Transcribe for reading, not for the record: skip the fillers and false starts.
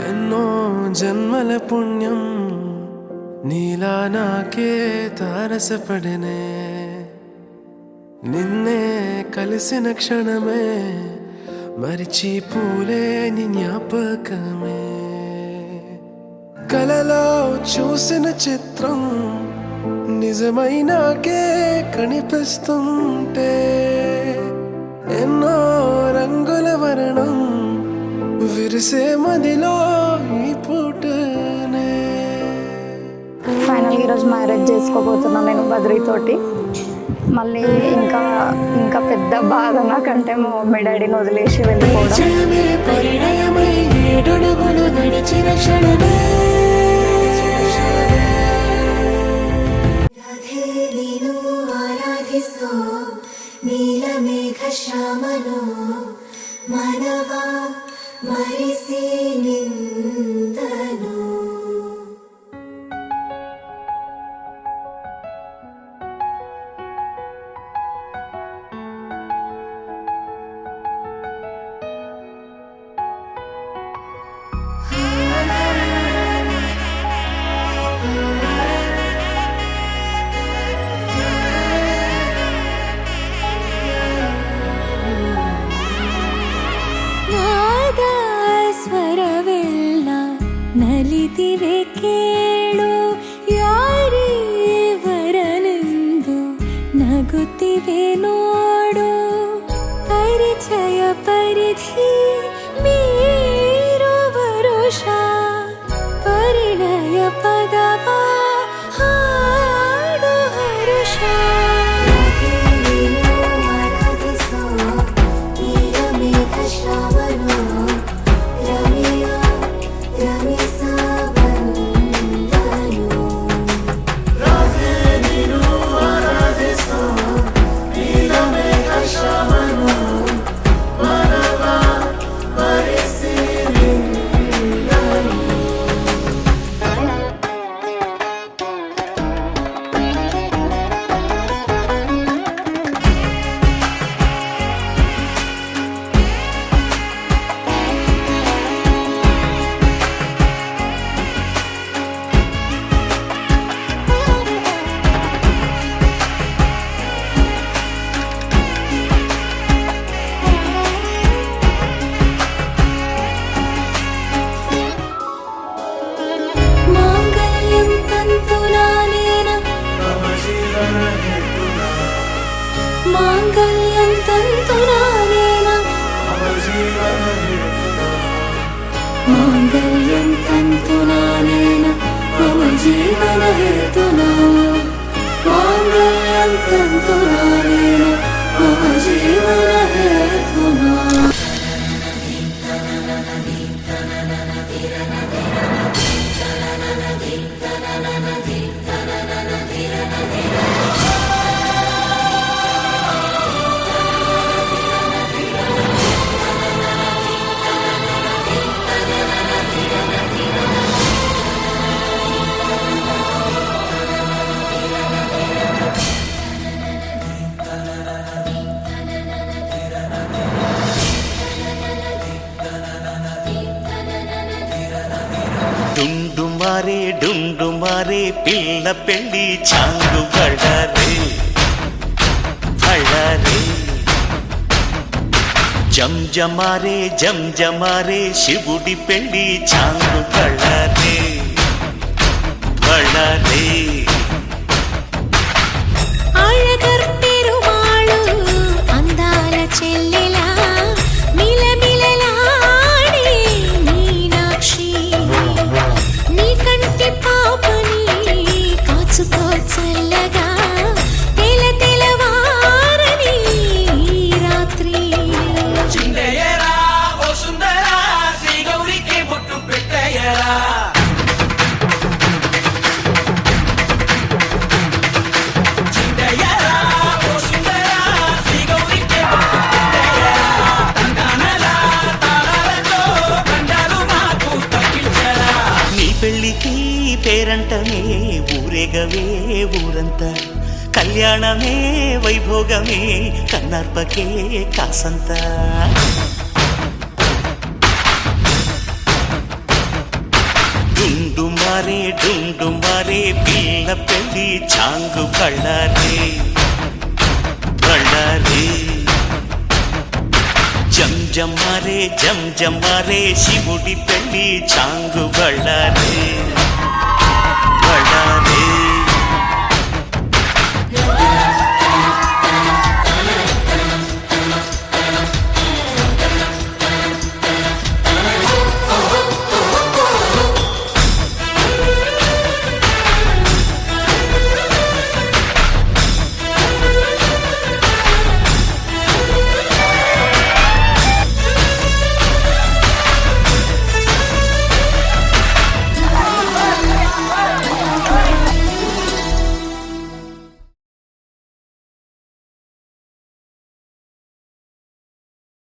ఎన్నో జన్మల పుణ్యం నీలా నాకే తారసపడనే నిన్నే కలిసిన క్షణమే మరిచిపోలేని జ్ఞాపకమే కలలో చూసిన చిత్రం నిజమైనాకే కనిపిస్తుంటే ఎన్నో రంగుల వర్ణం విరిసే మదిలో ఈ పూటనే. ఫైనల్ ఈరోజు మ్యారేజ్ చేసుకోబోతున్నా నేను బద్రీ తోటి. మళ్ళీ ఇంకా ఇంకా పెద్ద బాధ నాకంటే మా మమ్మీ డాడీని వదిలేసి వెళ్ళిపోవడం. నీలమేఘ శ్యామలో మనవా మరిసి నిందను ನಲಿದಿವೆ ಕೇಳು ಯಾರೇ ವರನೆಂದು ನಗುತ್ತಿವೆ ನೋಡು ಪರಿಚಯ ಪರಿಧಿ ಮೀರು ವರುಷ ಪರಿಣಯ ಪದವ ಹಾಡು ಹರುಷ ನೀಲಮೇಘ ಶ್ರಾವಣೋ మాంగళ్యం తంతునానేన మాంగళ్యం తంతునానేన మమ జీవన హేతునా మాంగళ్యం తంతునానేన మమ జీవన హేతునా. డుండుమారే డుండుమారే పిల్ల పెళ్ళి చాంగు బళ్ళారే బళ్ళారే జంజమారే జంజమారే శివుడి పెళ్ళి చాంగు బళ్ళారే బళ్ళారే అందాల చెల్లెలా పాపని కాచుకో చల్లగా తెల తెలవారని రాత్రి చిందయ్యరా ఓ సుందరా శ్రీ గౌరికి బొట్టు పెట్టయ్యరా చిందయ్యరా ఓ సుందరా శ్రీ గౌరికి బొట్టు పెట్టయ్యరా తండానలా తాళాలతో కండాలు మాకు తప్పించరా నీ పెళ్ళికి పేరంటమే ఊరేగవే ఊరంతా కళ్యాణమే వైభోగమే కన్నార్పకే కాసంతా మారే డుండు మారే పిల్ల పెళ్ళి చాంగు బళ్ళారే బళ్ళారే జం మారే శివుడి పెళ్ళి చాంగు బళ్ళారే బళ్ళారే